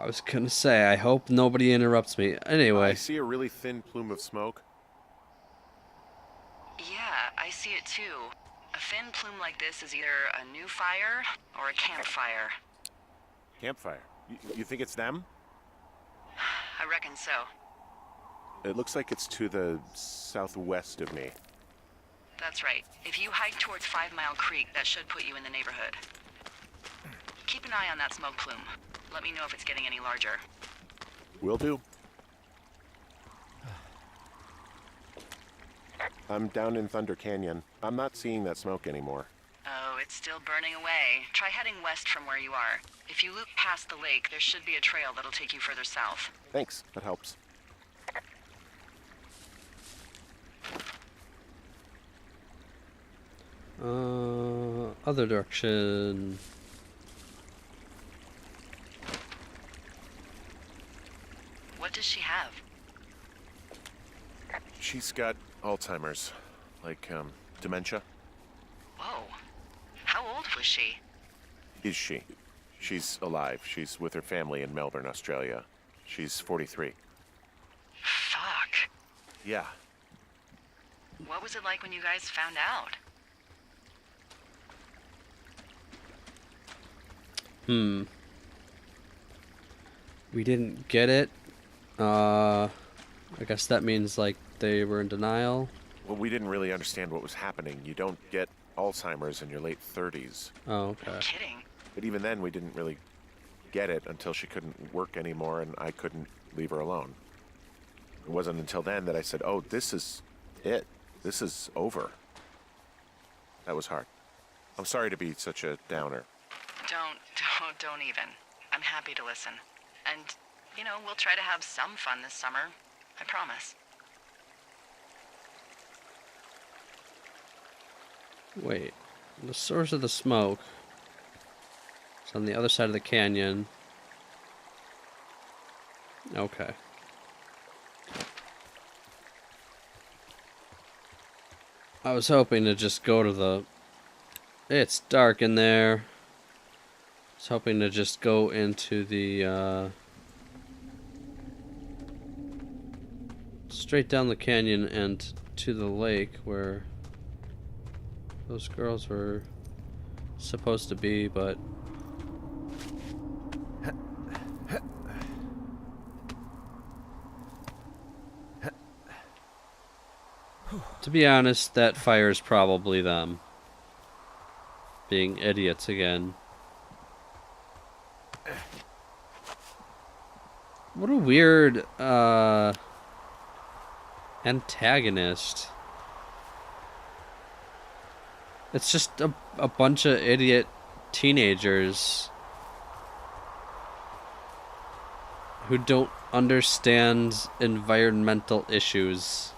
I was gonna say, I hope nobody interrupts me. Anyway. I see a really thin plume of smoke. Yeah, I see it too. A thin plume like this is either a new fire or a campfire. Campfire. You think it's them? I reckon so. It looks like it's to the southwest of me. That's right. If you hike towards 5 Mile Creek, that should put you in the neighborhood. Keep an eye on that smoke plume. Let me know if it's getting any larger. Will do. I'm down in Thunder Canyon. I'm not seeing that smoke anymore. Oh, it's still burning away. Try heading west from where you are. If you loop past the lake, there should be a trail that'll take you further south. Thanks, that helps. Other direction. What does she have? She's got Alzheimer's. Like, dementia. Whoa. How old was she? Is she? She's alive. She's with her family in Melbourne, Australia. She's 43. Fuck. Yeah. What was it like when you guys found out? We didn't get it. I guess that means, like, they were in denial. Well, we didn't really understand what was happening. You don't get Alzheimer's in your late 30s. Oh, okay. No kidding. But even then, we didn't really get it until she couldn't work anymore and I couldn't leave her alone. It wasn't until then that I said, oh, this is it. This is over. That was hard. I'm sorry to be such a downer. Don't even. I'm happy to listen. And, we'll try to have some fun this summer. I promise. Wait. The source of the smoke is on the other side of the canyon. Okay. I was hoping to just go to the... It's dark in there. I was hoping to just go into the, straight down the canyon and to the lake where those girls were supposed to be, but... To be honest, that fire's probably them. Being idiots again. What a weird, antagonist. It's just a bunch of idiot teenagers who don't understand environmental issues.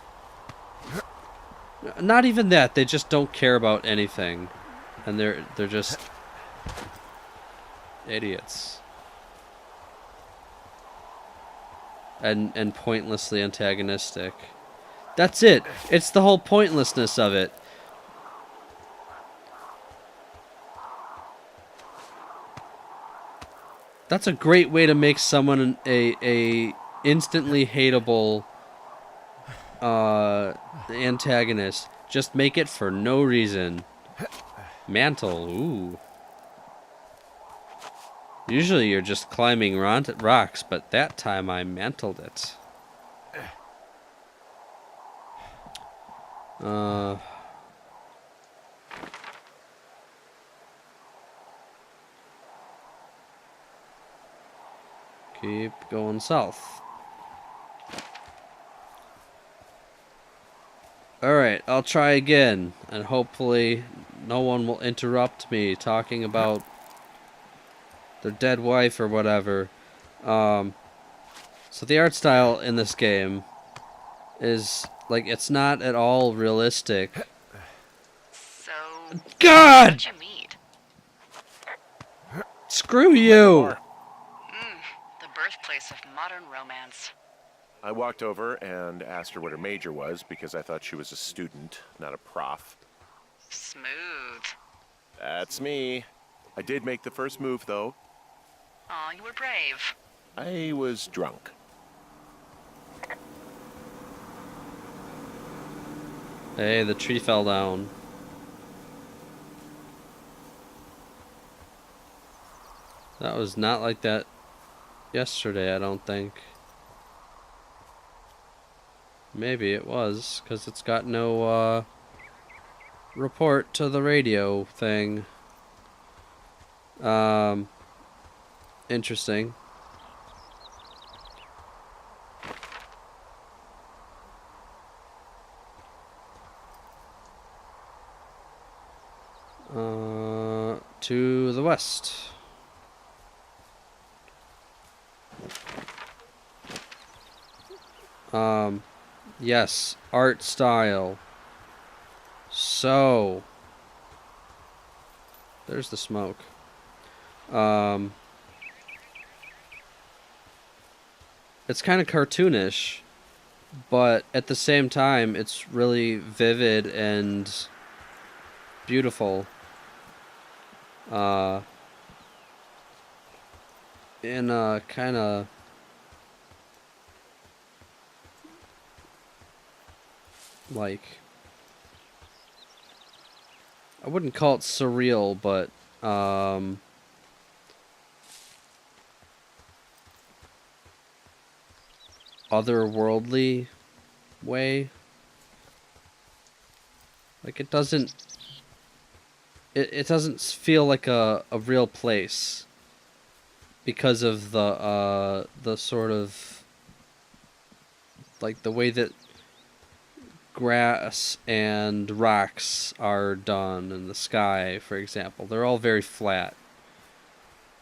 Not even that, they just don't care about anything. And they're just idiots. And pointlessly antagonistic. That's it. It's the whole pointlessness of it. That's a great way to make someone a instantly hateable antagonist. Just make it for no reason. Mantle, ooh. Usually you're just climbing rocks, but that time I mantled it. Keep going south. Alright, I'll try again, and hopefully no one will interrupt me talking about their dead wife or whatever. So the art style in this game is, like, it's not at all realistic. So... God! What'd you meet? Screw you! The birthplace of modern romance. I walked over and asked her what her major was because I thought she was a student, not a prof. Smooth. That's me. I did make the first move, though. Aw, you were brave. I was drunk. Hey, the tree fell down. That was not like that yesterday, I don't think. Maybe it was, because it's got no, report to the radio thing. Interesting. To the west. Yes, art style. So, there's the smoke. It's kind of cartoonish, but at the same time, it's really vivid and beautiful. In a kind of like, I wouldn't call it surreal, but otherworldly way. Like it doesn't feel like a real place because of the sort of like the way that grass and rocks are done in the sky, for example. They're all very flat.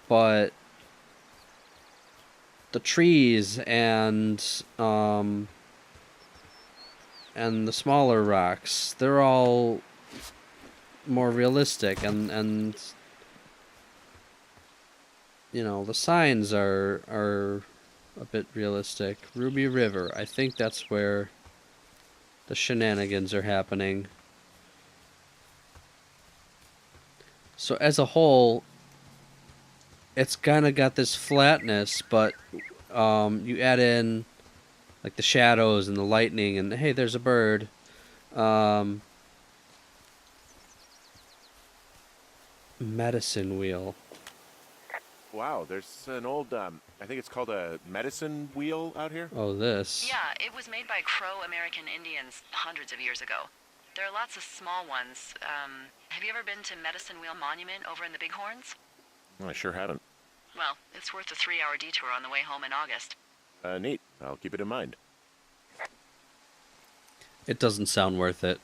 But the trees and the smaller rocks, they're all more realistic, and you know, the signs are a bit realistic. Ruby River, I think that's where the shenanigans are happening. So as a whole, it's kind of got this flatness, but you add in like the shadows and the lightning, and hey, there's a bird. Medicine wheel. Wow, there's an old, I think it's called a medicine wheel out here. Oh, this. Yeah, it was made by Crow American Indians hundreds of years ago. There are lots of small ones. Have you ever been to Medicine Wheel Monument over in the Bighorns? I sure haven't. Well, it's worth a 3-hour detour on the way home in August. Neat. I'll keep it in mind. It doesn't sound worth it.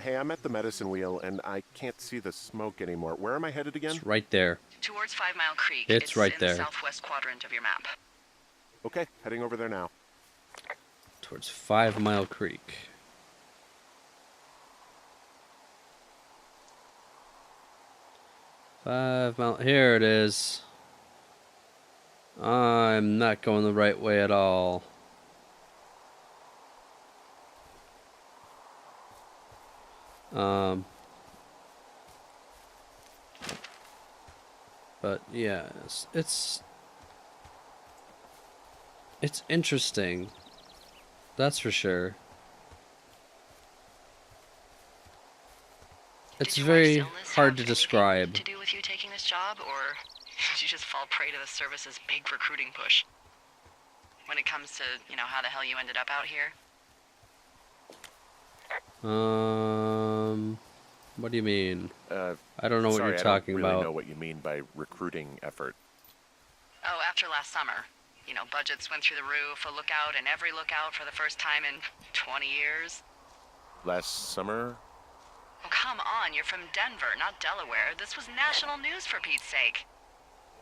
Hey, I'm at the medicine wheel, and I can't see the smoke anymore. Where am I headed again? It's right there. Towards 5 Mile Creek. It's right in there. the southwest quadrant of your map. Okay, heading over there now. Towards 5 Mile Creek. Here it is. I'm not going the right way at all. But yeah, it's interesting. That's for sure. It's Did your very illness hard have to anything describe. to do with you taking this job, or did you just fall prey to the service's big recruiting push? When it comes to, you know, how the hell you ended up out here? What do you mean? I don't know what Sorry, you're talking I don't really about. know what you mean by recruiting effort. Oh, after last summer. You know, budgets went through the roof, a lookout in every lookout for the first time in 20 years. Last summer? Oh, come on, you're from Denver, not Delaware. This was national news for Pete's sake.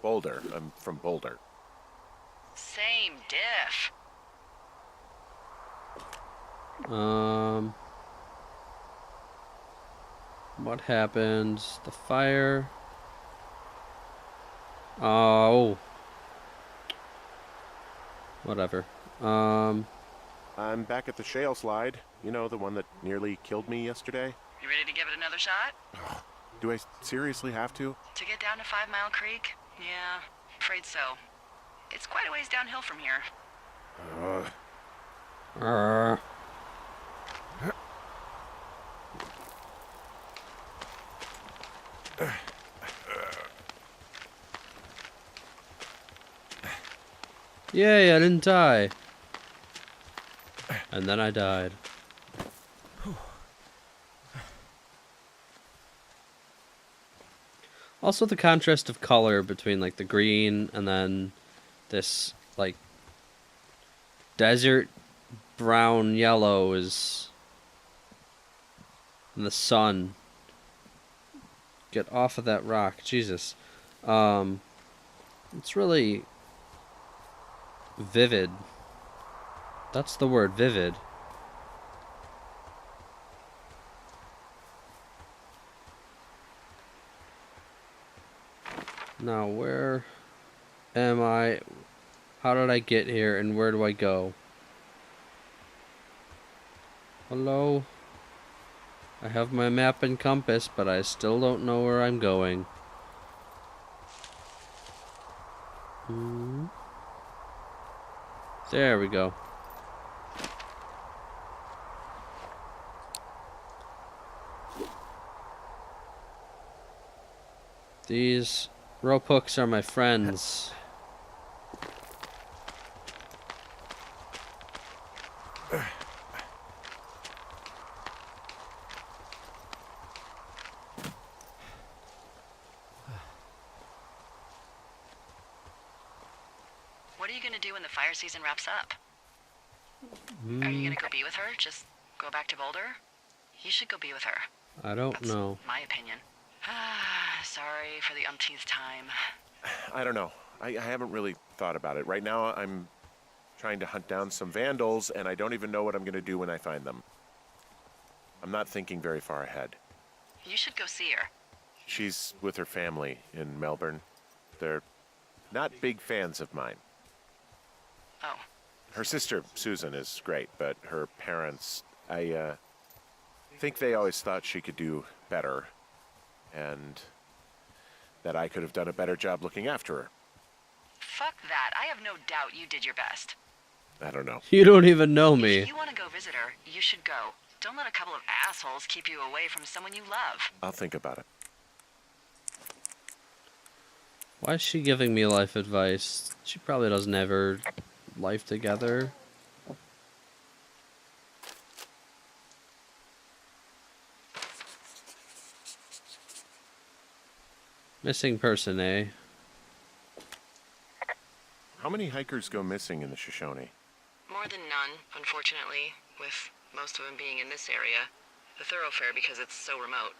Boulder. I'm from Boulder. Same diff. What happened? The fire. Oh. Whatever. I'm back at the shale slide. You know, the one that nearly killed me yesterday. You ready to give it another shot? Do I seriously have to? To get down to 5 Mile Creek? Yeah, afraid so. It's quite a ways downhill from here. Uh, Yay, I didn't die. And then I died. Also the contrast of color between like the green and then this like desert brown yellow is in the sun. Get off of that rock, Jesus. It's really vivid. That's the word, vivid. Now, where am I? How did I get here, and where do I go? Hello? I have my map and compass, but I still don't know where I'm going. There we go. These rope hooks are my friends. What are you gonna do when the fire season wraps up? Are you gonna go be with her? Just go back to Boulder? You should go be with her. I don't That's know. my opinion. Sorry for the umpteenth time. I don't know. I haven't really thought about it. Right now, I'm trying to hunt down some vandals, and I don't even know what I'm going to do when I find them. I'm not thinking very far ahead. You should go see her. She's with her family in Melbourne. They're not big fans of mine. Oh, Her sister, Susan, is great, but her parents, I think they always thought she could do better, and that I could have done a better job looking after her. fuck that. I have no doubt you did your best. I don't know. You don't even know If me. you want to go visit her, you should go. Don't let a couple of assholes keep you away from someone you love. I'll think about it. Why is she giving me life advice? She probably doesn't have her life together. Missing person, eh? How many hikers go missing in the Shoshone? More than none, unfortunately, with most of them being in this area. The thoroughfare because it's so remote.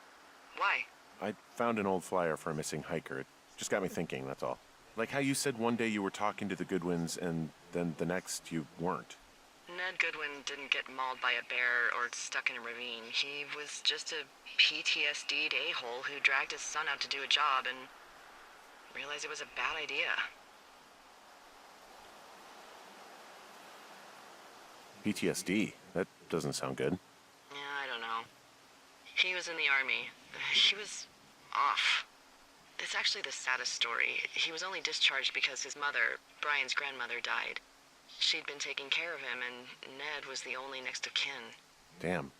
Why? I found an old flyer for a missing hiker. It just got me thinking, that's all. Like how you said one day you were talking to the Goodwins and then the next you weren't. Ned Goodwin didn't get mauled by a bear or stuck in a ravine. He was just a PTSD'd a-hole who dragged his son out to do a job and realized it was a bad idea. PTSD? That doesn't sound good. Yeah, I don't know. He was in the army. He was off. It's actually the saddest story. He was only discharged because his mother, Brian's grandmother, died. She'd been taking care of him, and Ned was the only next of kin. Damn.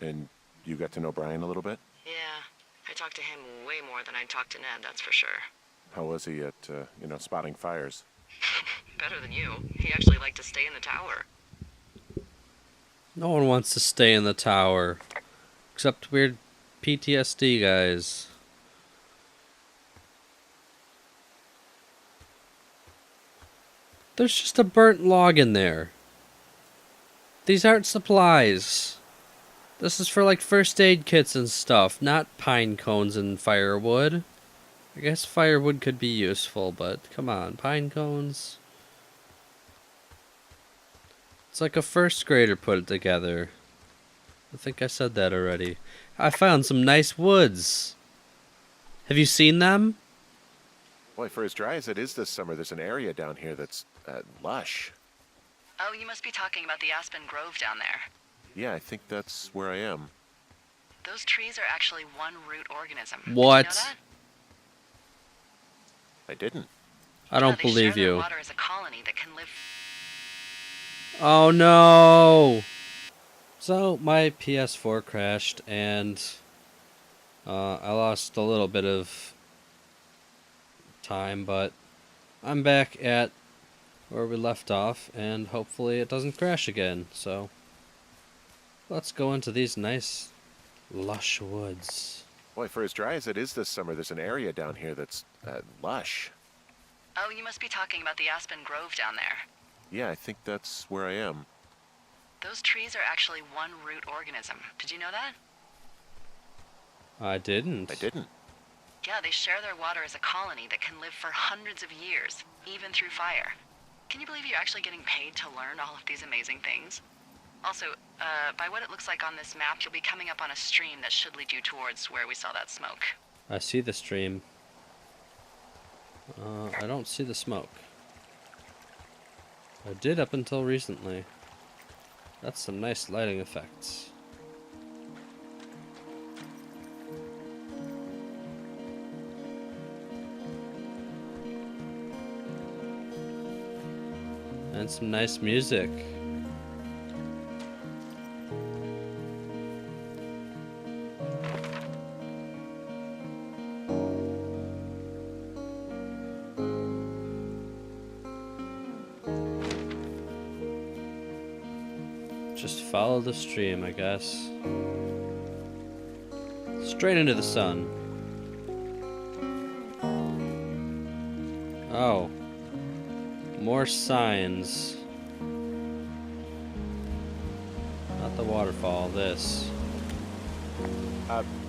And you got to know Brian a little bit? Yeah, I talked to him way more than I'd talked to Ned, that's for sure. How was he at, spotting fires? Better than you. He actually liked to stay in the tower. No one wants to stay in the tower. Except weird PTSD guys. There's just a burnt log in there. These aren't supplies. This is for like first aid kits and stuff, not pine cones and firewood. I guess firewood could be useful, but come on, pine cones. It's like a first grader put it together. I think I said that already. I found some nice woods. Have you seen them? Boy, for as dry as it is this summer, there's an area down here that's lush. Oh, you must be talking about the Aspen Grove down there. Yeah, I think that's where I am. Those trees are actually one root organism. What? Did you know that? I didn't. I don't they believe share their you. water as a colony that can live. Oh no! So my PS4 crashed and I lost a little bit of time, but I'm back at where we left off and hopefully it doesn't crash again. So let's go into these nice lush woods. Boy, for as dry as it is this summer, there's an area down here that's lush. Oh, you must be talking about the Aspen Grove down there. Yeah, I think that's where I am. Those trees are actually one root organism. Did you know that? I didn't. I didn't. Yeah, they share their water as a colony that can live for hundreds of years, even through fire. Can you believe you're actually getting paid to learn all of these amazing things? Also, by what it looks like on this map, you'll be coming up on a stream that should lead you towards where we saw that smoke. I see the stream. I don't see the smoke. I did up until recently. That's some nice lighting effects. And some nice music. Just follow the stream, I guess. Straight into the sun. Oh. More signs. Not the waterfall, this.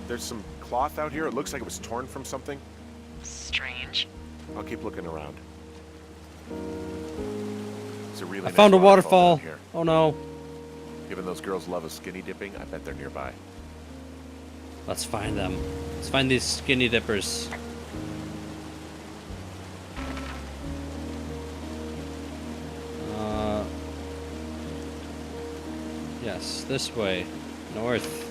There's some cloth out here. It looks like it was torn from something. Strange. I'll keep looking around. It's a really I nice found a down waterfall. here. Oh no. Given those girls love a skinny dipping, I bet they're nearby. Let's find them. Let's find these skinny dippers. Yes, this way. North.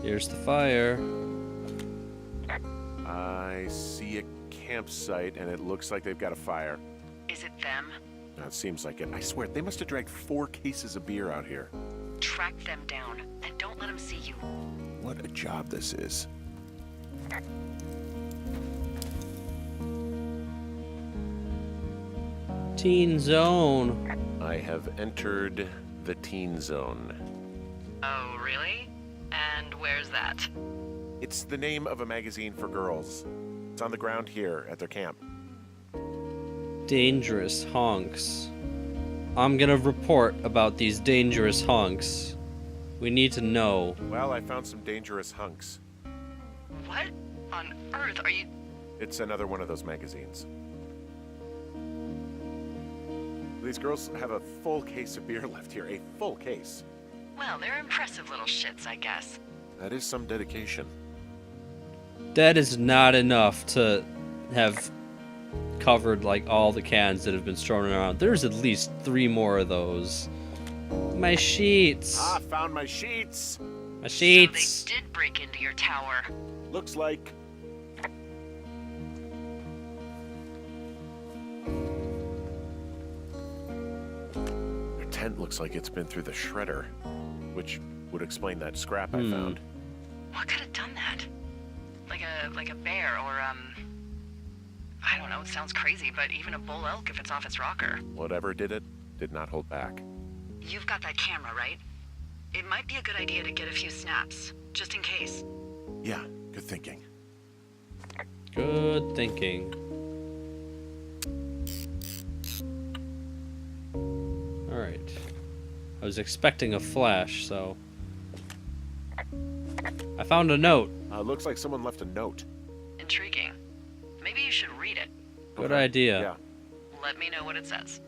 Here's the fire. I see a campsite, and it looks like they've got a fire. Is it them? That seems like it. I swear, they must have dragged 4 cases of beer out here. Track them down, and don't let them see you. What a job this is. Teen Zone. I have entered the teen zone. Oh, really? And where's that? It's the name of a magazine for girls. It's on the ground here at their camp. Dangerous honks. I'm gonna report about these dangerous honks. We need to know. Well, I found some dangerous hunks. What on earth are you... It's another one of those magazines. These girls have a full case of beer left here. A full case. Well, they're impressive little shits, I guess. That is some dedication. That is not enough to have covered like all the cans that have been thrown around. There's at least 3 more of those. My sheets. Ah, found my sheets. My So sheets. they did break into your tower. Looks like. Their tent looks like it's been through the shredder, which would explain that scrap I found. What could have done that? Like a bear or I don't know, it sounds crazy, but even a bull elk if it's off its rocker. Whatever did it, did not hold back. You've got that camera, right? It might be a good idea to get a few snaps, just in case. Yeah, good thinking. Good thinking. Alright. I was expecting a flash, so... I found a note. Looks like someone left a note. Intriguing. Maybe you should read it. Good Okay. idea. Yeah. Let me know what it says.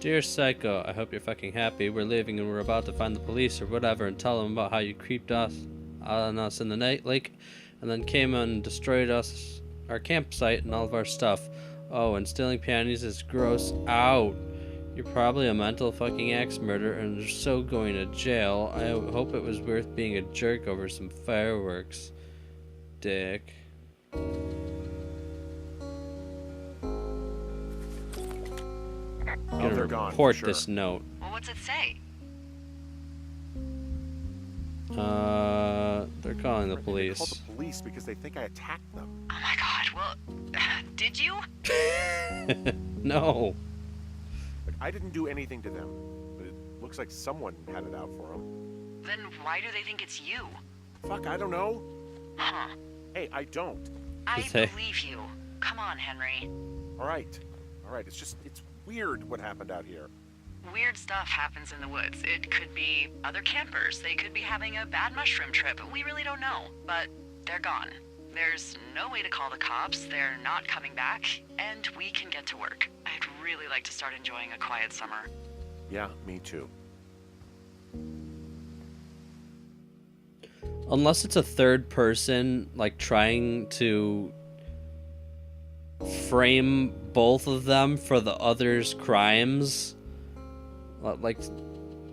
Dear Psycho, I hope you're fucking happy. We're leaving and we're about to find the police or whatever and tell them about how you creeped us on us in the night lake and then came and destroyed us, our campsite and all of our stuff. Oh, and stealing panties is gross. Out. You're probably a mental fucking axe murderer and you're so going to jail. I hope it was worth being a jerk over some fireworks. Dick. Oh, Gonna they're gone. report for sure. this note. Well, what's it say? They're calling the They called police. the police because they think I attacked them. Oh my god, well, did you? No. Like, I didn't do anything to them, but it looks like someone had it out for them. Then why do they think it's you? Fuck, I don't know. Huh. Hey, I don't. I Just say- believe you. Come on, Henry. All right. It's weird what happened out here. Weird stuff happens in the woods. It could be other campers. They could be having a bad mushroom trip. We really don't know. But they're gone. There's no way to call the cops. They're not coming back. And we can get to work. I'd really like to start enjoying a quiet summer. Yeah, me too. Unless it's a third person, like, trying to frame both of them for the other's crimes. Like,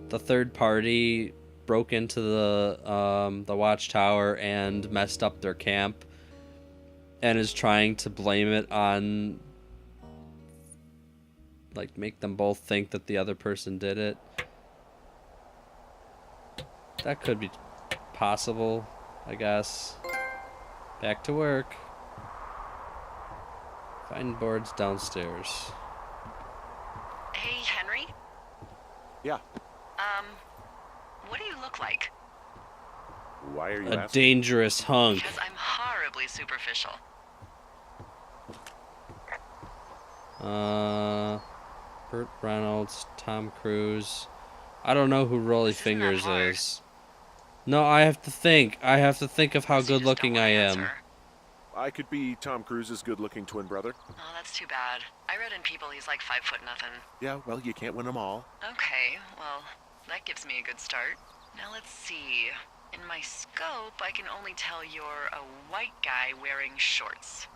the third party broke into the watchtower and messed up their camp and is trying to blame it on, like, make them both think that the other person did it. That could be possible, I guess. Back to work. Find boards downstairs. Hey, Henry? Yeah. What do you look like? Why are you A asking? dangerous hunk. Because I'm horribly superficial. Burt Reynolds, Tom Cruise. I don't know who Rolly This isn't that Fingers hard. is. No, I have to think. I have to think of how So you good just looking don't I wanna am. answer? I could be Tom Cruise's good-looking twin brother. Oh, that's too bad. I read in People he's like 5'0" nothing. Yeah, well, you can't win them all. Okay, well, that gives me a good start. Now let's see. In my scope, I can only tell you're a white guy wearing shorts.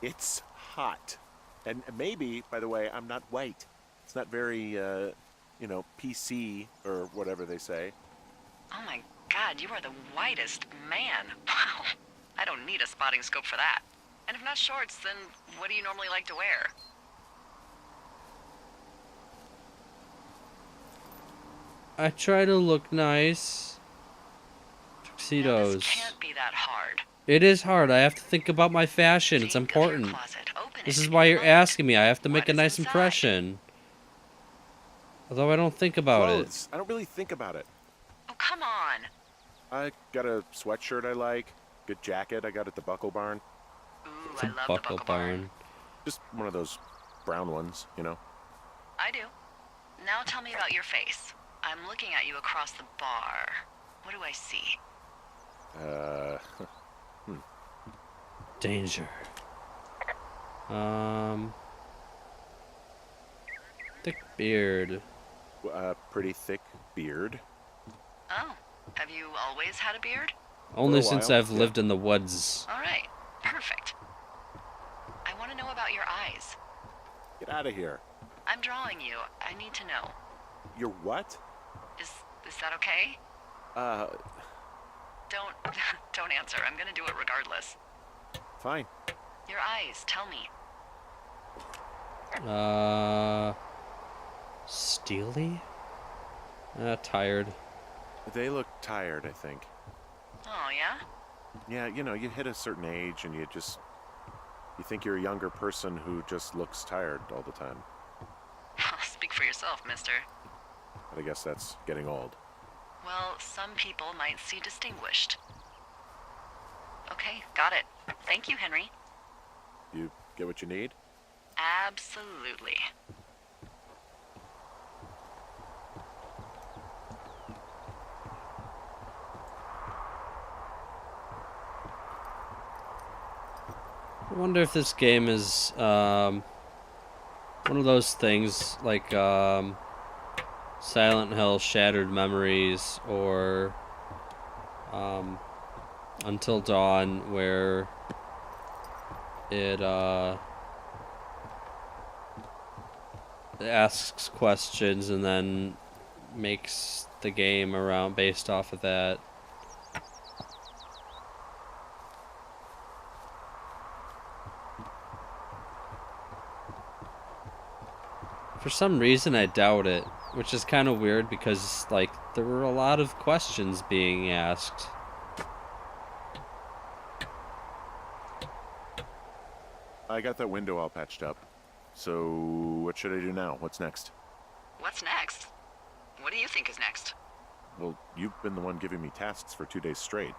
It's hot. And maybe, by the way, I'm not white. It's not very, PC or whatever they say. Oh my god, you are the whitest man. Wow. I don't need a spotting scope for that. And if not shorts, then what do you normally like to wear? I try to look nice. Now, Tuxedos. this can't be that hard. It is hard. I have to think about my fashion. It's Think of your important. closet. Open This it is and why you're look. asking me. I have to make What a is nice inside? impression. Although I don't think about it. Clothes. I don't really think about it. Oh, come on. I got a sweatshirt I like. Good jacket I got at the Buckle Barn. Ooh, It's I a love the buckle Buckle Barn. barn. Just one of those brown ones, you know. I do. Now tell me about your face. I'm looking at you across the bar. What do I see? Danger. Thick beard. Pretty thick beard. Oh, have you always had a beard? Only a since while, I've yeah. lived in the woods. All right, perfect. I want to know about your eyes. Get out of here. I'm drawing you. I need to know. You're what? Is that okay? Don't don't answer. I'm gonna do it regardless. Fine. Your eyes. Tell me. Steely? Tired. They look tired, I think. Oh yeah. Yeah, you hit a certain age and you think you're a younger person who just looks tired all the time. Speak for yourself, mister. But I guess that's getting old. Well, some people might see distinguished. Okay, got it. Thank you, Henry. You get what you need? Absolutely. I wonder if this game is one of those things like Silent Hill Shattered Memories or Until Dawn, where it asks questions and then makes the game around based off of that. For some reason I doubt it, which is kind of weird because like there were a lot of questions being asked. I got that window all patched up. So what should I do now? What's next? What's next? What do you think is next? Well, you've been the one giving me tasks for 2 days straight.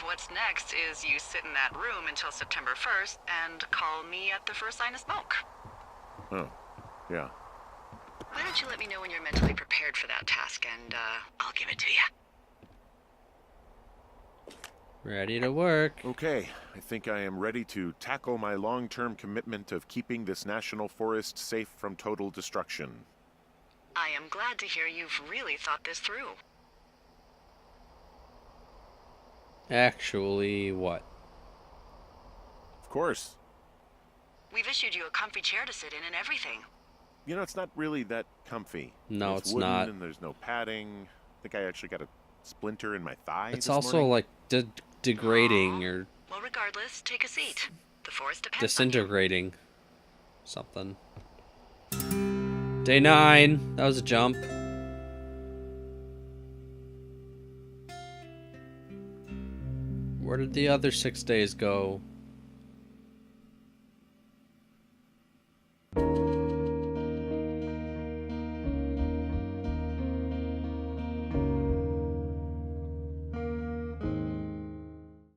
What's next is you sit in that room until September 1st and call me at the first sign of smoke. Oh, yeah. Why don't you let me know when you're mentally prepared for that task, and I'll give it to you. Ready to work. Okay, I think I am ready to tackle my long-term commitment of keeping this national forest safe from total destruction. I am glad to hear you've really thought this through. Actually, what? Of course. We've issued you a comfy chair to sit in and everything. You know, it's not really that comfy. No, It's it's wooden not. And there's no padding. I think I actually got a splinter in my thigh. It's this also morning. like degrading or Well, regardless, take a seat. The forest depends on you. disintegrating. Something. Day 9. That was a jump. Where did the other 6 days go?